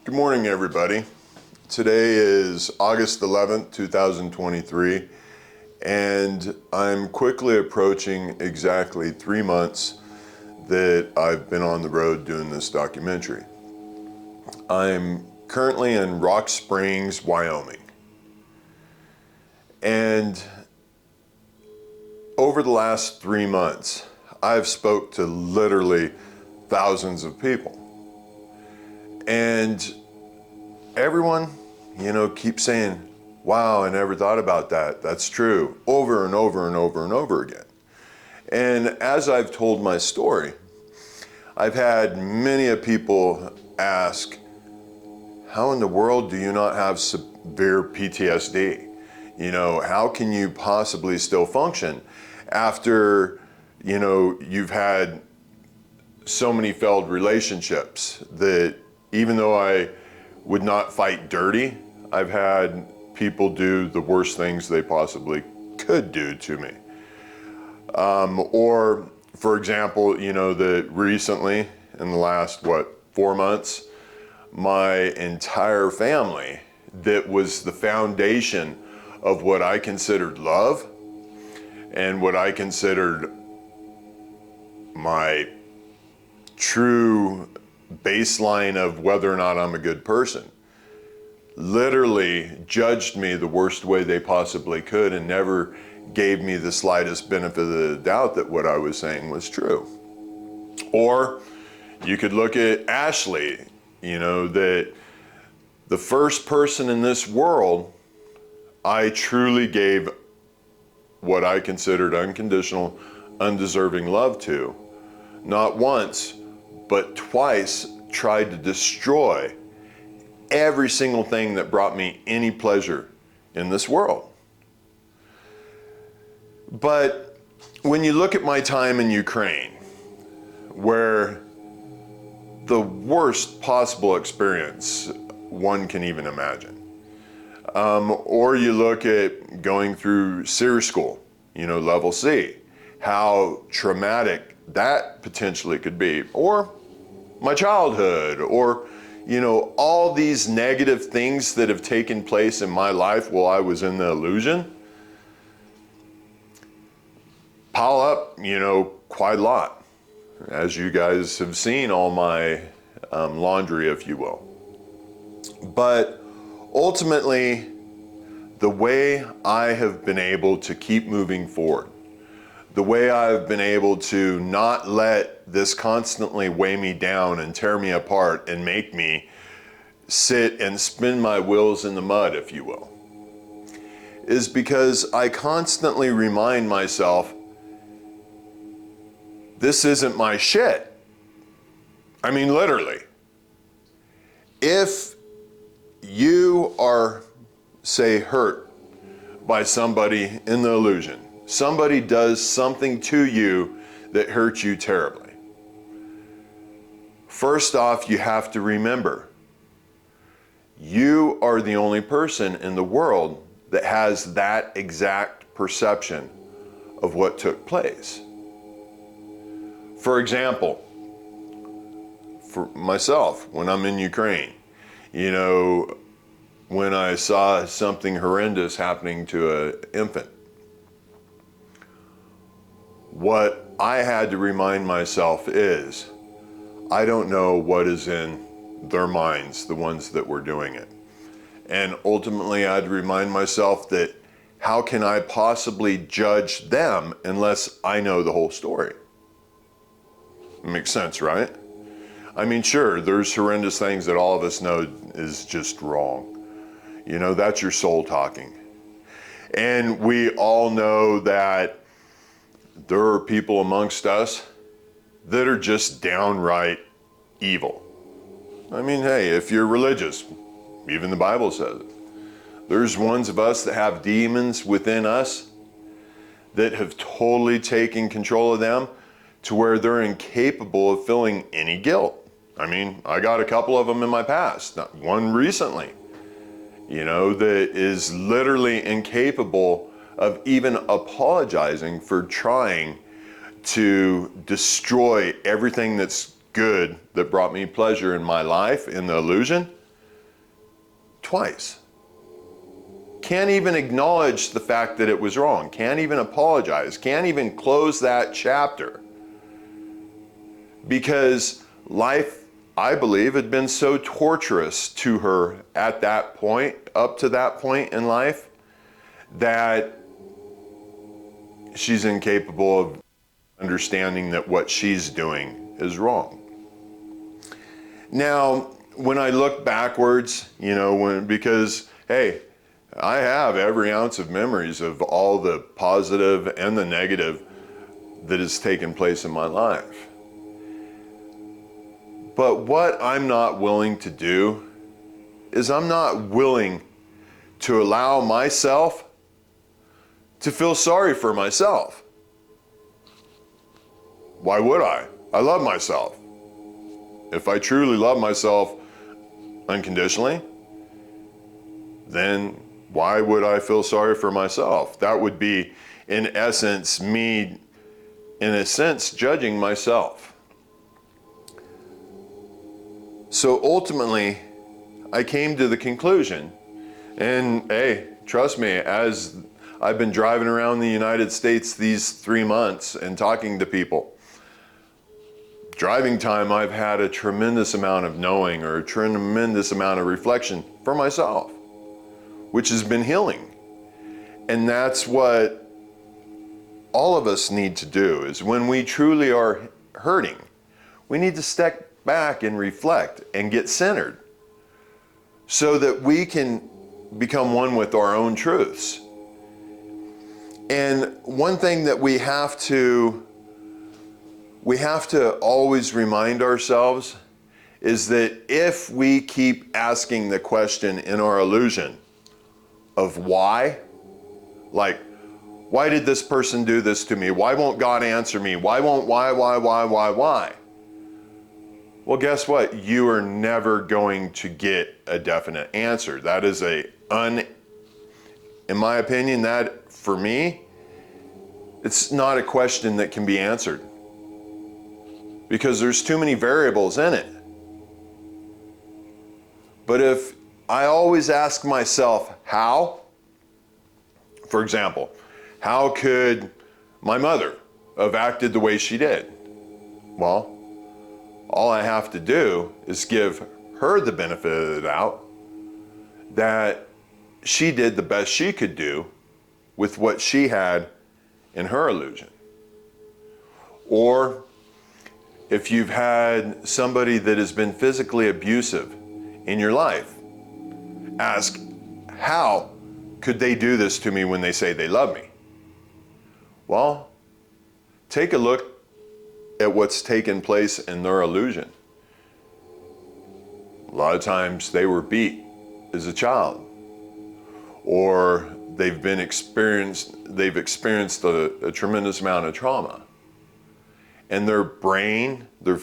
Good morning, everybody. Today is August 11th, 2023, and I'm quickly approaching exactly 3 months that I've been on the road doing this documentary. I'm currently in Rock Springs, Wyoming, and over the last 3 months, I've spoke to literally thousands of people. And everyone, keeps saying, wow, I never thought about that. That's true, over and over and over and over again. And as I've told my story, I've had many people ask, how in the world do you not have severe PTSD? How can you possibly still function after, you've had so many failed relationships that even though I would not fight dirty, I've had people do the worst things they possibly could do to me. Or, for example, that recently, in the last, 4 months, my entire family that was the foundation of what I considered love and what I considered my true baseline of whether or not I'm a good person, literally judged me the worst way they possibly could and never gave me the slightest benefit of the doubt that what I was saying was true. Or you could look at Ashley, that the first person in this world I truly gave what I considered unconditional, undeserving love to, not once, but twice tried to destroy every single thing that brought me any pleasure in this world. But when you look at my time in Ukraine, where the worst possible experience one can even imagine, or you look at going through SEER school, level C, how traumatic that potentially could be, or my childhood, or all these negative things that have taken place in my life while I was in the illusion pile up, quite a lot, as you guys have seen all my laundry, if you will. But ultimately, the way I have been able to keep moving forward, the way I've been able to not let this constantly weigh me down and tear me apart and make me sit and spin my wheels in the mud, if you will, is because I constantly remind myself, this isn't my shit. I mean, literally. If you are, say, hurt by somebody in the illusion, somebody does something to you that hurts you terribly. First off, you have to remember, you are the only person in the world that has that exact perception of what took place. For example, for myself, when I'm in Ukraine, when I saw something horrendous happening to an infant, what I had to remind myself is, I don't know what is in their minds, the ones that were doing it. And ultimately, I had to remind myself that how can I possibly judge them unless I know the whole story? It makes sense, right? I mean, sure, there's horrendous things that all of us know is just wrong. That's your soul talking. And we all know that there are people amongst us that are just downright evil. I mean, hey, if you're religious, even the Bible says it. There's ones of us that have demons within us that have totally taken control of them to where they're incapable of feeling any guilt. I mean, I got a couple of them in my past, not one recently, that is literally incapable of even apologizing for trying to destroy everything that's good that brought me pleasure in my life in the illusion twice. Can't even acknowledge the fact that it was wrong. Can't even apologize. Can't even close that chapter. Because life, I believe, had been so torturous to her at that point, up to that point in life, that she's incapable of understanding that what she's doing is wrong. Now, when I look backwards, because, hey, I have every ounce of memories of all the positive and the negative that has taken place in my life. But what I'm not willing to do is I'm not willing to allow myself to feel sorry for myself. Why would I? I love myself. If I truly love myself unconditionally, then why would I feel sorry for myself? That would be, in essence, me, in a sense, judging myself. So ultimately, I came to the conclusion, and hey, trust me, as I've been driving around the United States these 3 months and talking to people, driving time, I've had a tremendous amount of knowing or a tremendous amount of reflection for myself, which has been healing. And that's what all of us need to do, is when we truly are hurting, we need to step back and reflect and get centered so that we can become one with our own truths. And one thing that we have to always remind ourselves is that if we keep asking the question in our illusion of why, like, why did this person do this to me? Why won't God answer me? Why? Well, guess what? You are never going to get a definite answer. That is in my opinion, that for me, it's not a question that can be answered because there's too many variables in it. But if I always ask myself, how? For example, how could my mother have acted the way she did? Well, all I have to do is give her the benefit of the doubt that she did the best she could do with what she had in her illusion. Or if you've had somebody that has been physically abusive in your life, ask, how could they do this to me when they say they love me? Well, take a look at what's taken place in their illusion. A lot of times they were beat as a child, or they've experienced a tremendous amount of trauma. And their brain, their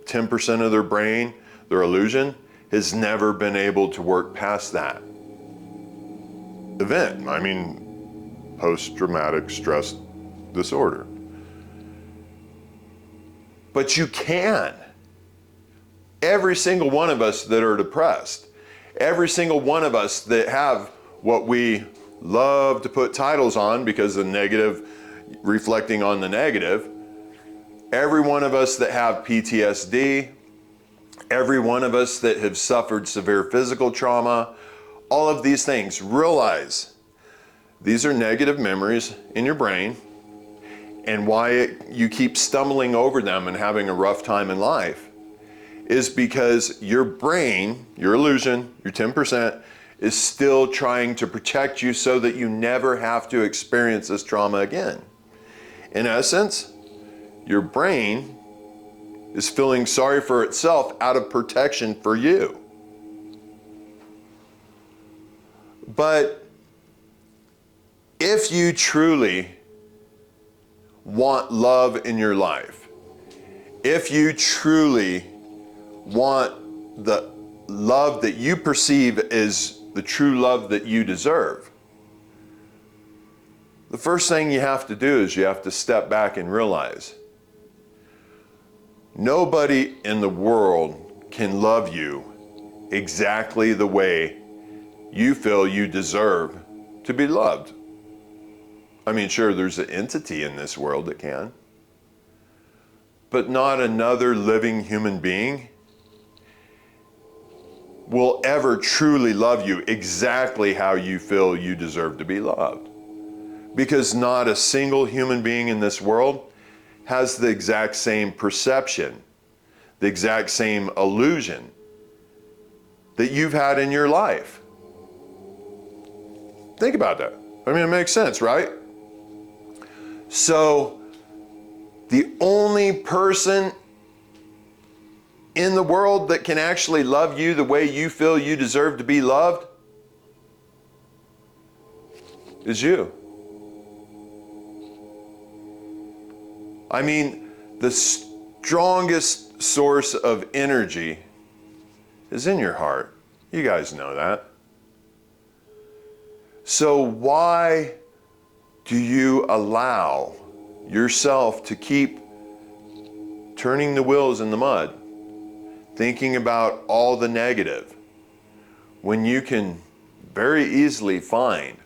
10% of their brain, their illusion, has never been able to work past that event. I mean, post-traumatic stress disorder. But you can. Every single one of us that are depressed, every single one of us that have what we love to put titles on because the negative reflecting on the negative, every one of us that have PTSD, every one of us that have suffered severe physical trauma, all of these things, realize these are negative memories in your brain, and why you keep stumbling over them and having a rough time in life is because your brain, your illusion, your 10%, is still trying to protect you so that you never have to experience this trauma again. In essence, your brain is feeling sorry for itself out of protection for you. But if you truly want love in your life, if you truly want the love that you perceive as the true love that you deserve, the first thing you have to do is you have to step back and realize nobody in the world can love you exactly the way you feel you deserve to be loved. I mean, sure, there's an entity in this world that can, but not another living human being will ever truly love you exactly how you feel you deserve to be loved. Because not a single human being in this world has the exact same perception, the exact same illusion that you've had in your life. Think about that. I mean, it makes sense, right? So, the only person in the world that can actually love you the way you feel you deserve to be loved is you. I mean, the strongest source of energy is in your heart. You guys know that. So why do you allow yourself to keep turning the wheels in the mud, thinking about all the negative, when you can very easily find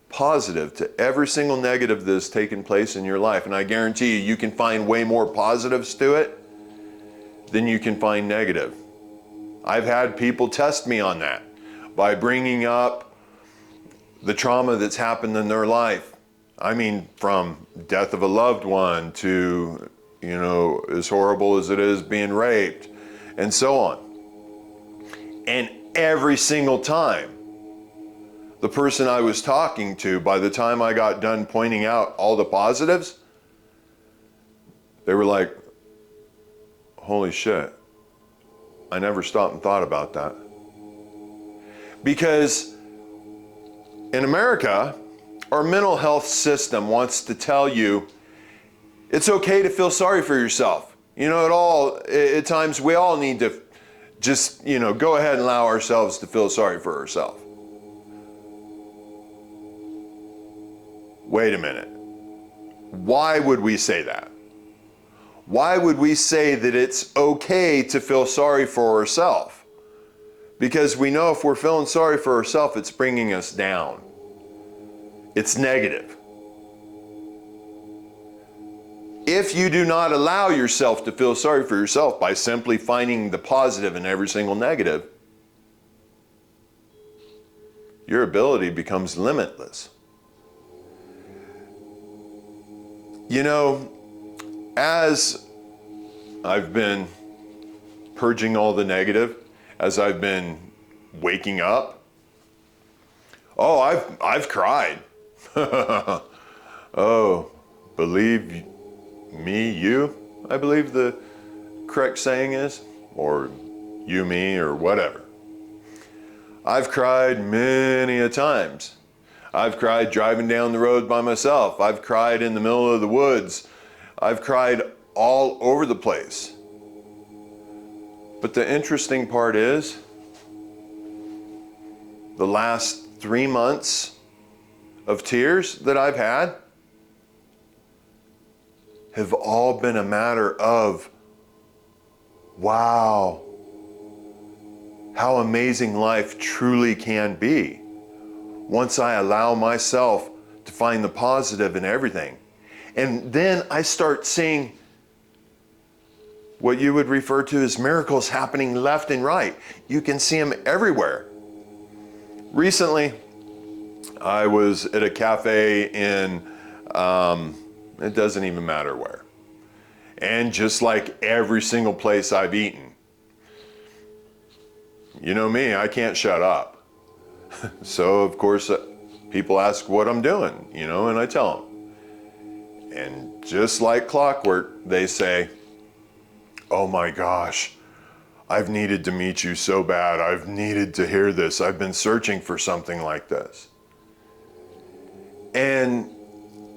positive to every single negative that's taken place in your life? And I guarantee you, you can find way more positives to it than you can find negative. I've had people test me on that by bringing up the trauma that's happened in their life. I mean, from death of a loved one to, you know, as horrible as it is being raped and so on. And every single time, the person I was talking to, by the time I got done pointing out all the positives, they were like, holy shit, I never stopped and thought about that. Because in America, our mental health system wants to tell you it's okay to feel sorry for yourself. You know, at times we all need to just, you know, go ahead and allow ourselves to feel sorry for ourselves. Wait a minute. Why would we say that? Why would we say that it's okay to feel sorry for ourselves? Because we know if we're feeling sorry for ourselves, it's bringing us down. It's negative. If you do not allow yourself to feel sorry for yourself by simply finding the positive in every single negative, your ability becomes limitless. You know, as I've been purging all the negative, as I've been waking up, oh, I've cried. Oh, believe me, you, I believe the correct saying is, or you, me, or whatever. I've cried many a times. I've cried driving down the road by myself. I've cried in the middle of the woods. I've cried all over the place. But the interesting part is, the last 3 months of tears that I've had have all been a matter of, wow, how amazing life truly can be once I allow myself to find the positive in everything. And then I start seeing what you would refer to as miracles happening left and right. You can see them everywhere. Recently, I was at a cafe in, it doesn't even matter where. And just like every single place I've eaten, you know me, I can't shut up. So of course, people ask what I'm doing, you know, and I tell them. And just like clockwork, they say, oh my gosh, I've needed to meet you so bad. I've needed to hear this. I've been searching for something like this. And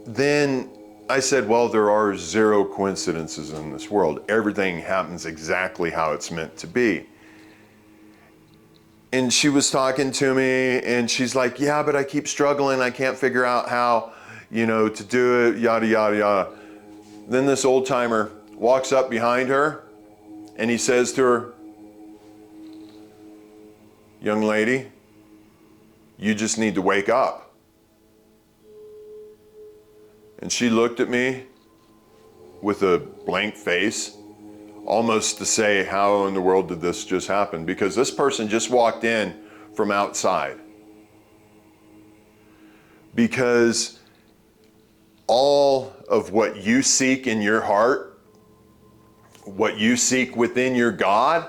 then I said, well, there are zero coincidences in this world. Everything happens exactly how it's meant to be. And she was talking to me and she's like, yeah, but I keep struggling. I can't figure out how, you know, to do it, yada, yada, yada. Then this old timer walks up behind her and he says to her, young lady, You just need to wake up. And she looked at me with a blank face, almost to say, how in the world did this just happen? Because this person just walked in from outside. Because all of what you seek in your heart, what you seek within your God,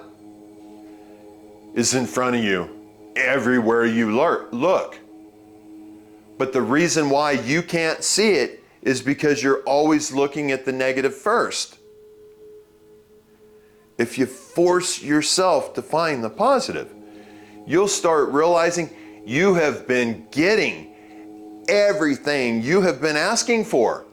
is in front of you everywhere you look. But the reason why you can't see it is because you're always looking at the negative first. If you force yourself to find the positive, you'll start realizing you have been getting everything you have been asking for.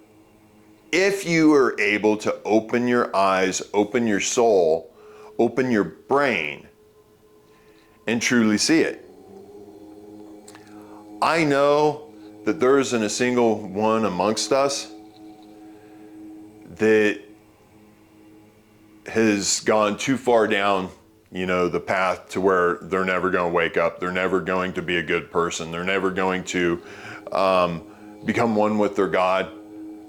If you are able to open your eyes, open your soul, open your brain, and truly see it. I know that there isn't a single one amongst us that has gone too far down, the path to where they're never going to wake up. They're never going to be a good person. They're never going to become one with their God.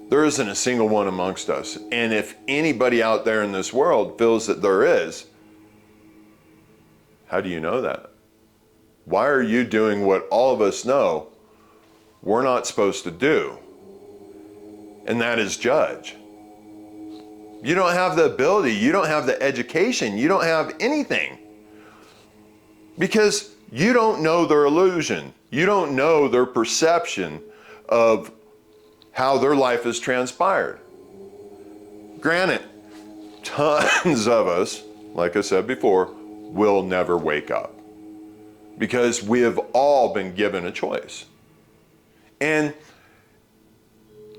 There isn't a single one amongst us. And if anybody out there in this world feels that there is, how do you know that? Why are you doing what all of us know we're not supposed to do? And that is judge. You don't have the ability, you don't have the education, you don't have anything. Because you don't know their illusion. You don't know their perception of how their life has transpired. Granted, tons of us, like I said before, will never wake up. Because we have all been given a choice. And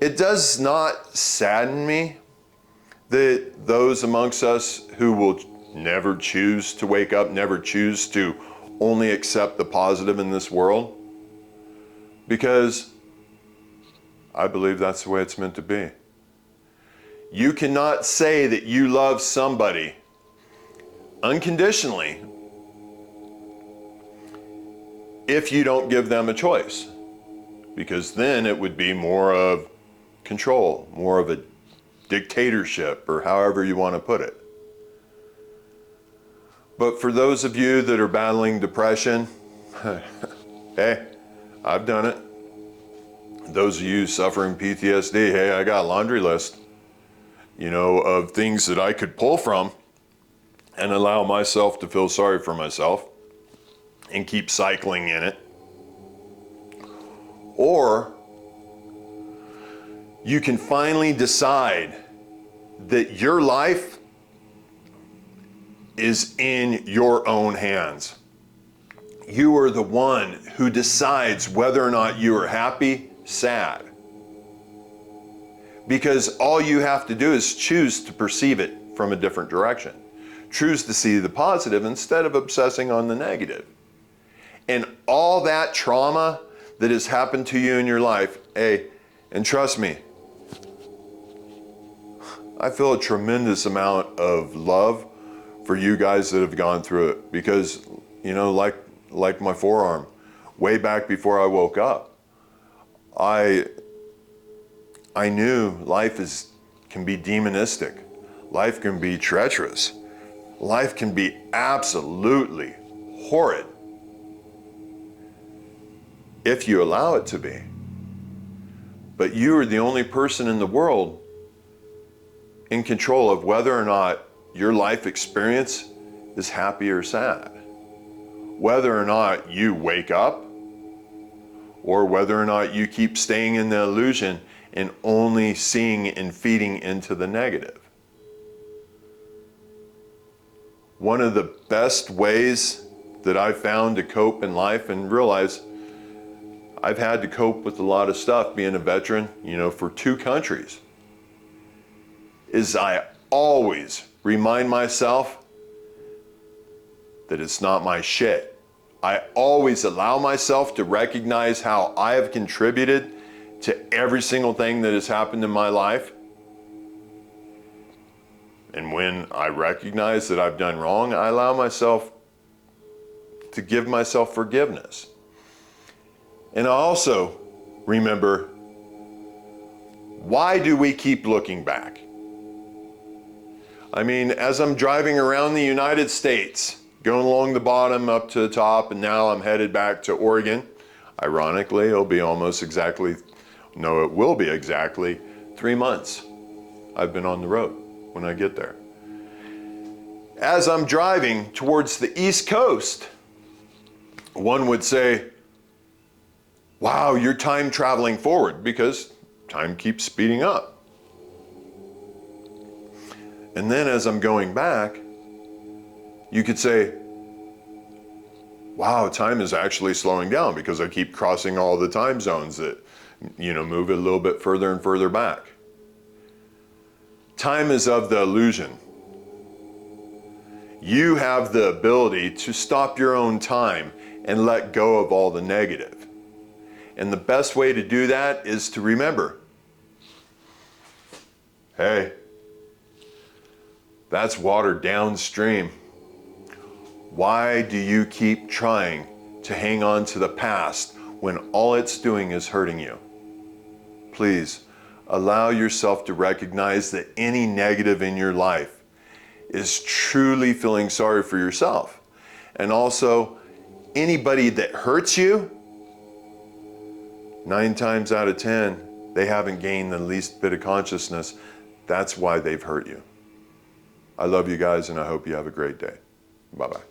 it does not sadden me that those amongst us who will never choose to wake up, never choose to only accept the positive in this world, because I believe that's the way it's meant to be. You cannot say that you love somebody unconditionally if you don't give them a choice, because then it would be more of control, more of a dictatorship, or however you want to put it. But for those of you that are battling depression, hey, I've done it. Those of you suffering PTSD, hey, I got a laundry list, of things that I could pull from and allow myself to feel sorry for myself and keep cycling in it. Or you can finally decide that your life is in your own hands. You are the one who decides whether or not you are happy, sad. Because all you have to do is choose to perceive it from a different direction. Choose to see the positive instead of obsessing on the negative. And all that trauma that has happened to you in your life, hey, and trust me, I feel a tremendous amount of love for you guys that have gone through it, because, like my forearm, way back before I woke up, I knew life can be demonistic. Life can be treacherous. Life can be absolutely horrid if you allow it to be. But you are the only person in the world in control of whether or not your life experience is happy or sad. Whether or not you wake up, or whether or not you keep staying in the illusion and only seeing and feeding into the negative. One of the best ways that I've found to cope in life, and realize I've had to cope with a lot of stuff being a veteran, for 2 countries, is I always remind myself that it's not my shit. I always allow myself to recognize how I have contributed to every single thing that has happened in my life. And when I recognize that I've done wrong, I allow myself to give myself forgiveness. And I also remember, why do we keep looking back? I mean, as I'm driving around the United States, going along the bottom up to the top, and now I'm headed back to Oregon. Ironically, it will be exactly 3 months I've been on the road when I get there. As I'm driving towards the East Coast, one would say, wow, you're time traveling forward, because time keeps speeding up. And then as I'm going back, you could say, wow, time is actually slowing down, because I keep crossing all the time zones that, move it a little bit further and further back. Time is of the illusion. You have the ability to stop your own time and let go of all the negative. And the best way to do that is to remember, hey, that's water downstream. Why do you keep trying to hang on to the past when all it's doing is hurting you? Please allow yourself to recognize that any negative in your life is truly feeling sorry for yourself. And also, anybody that hurts you, 9 times out of 10, they haven't gained the least bit of consciousness. That's why they've hurt you. I love you guys, and I hope you have a great day. Bye-bye.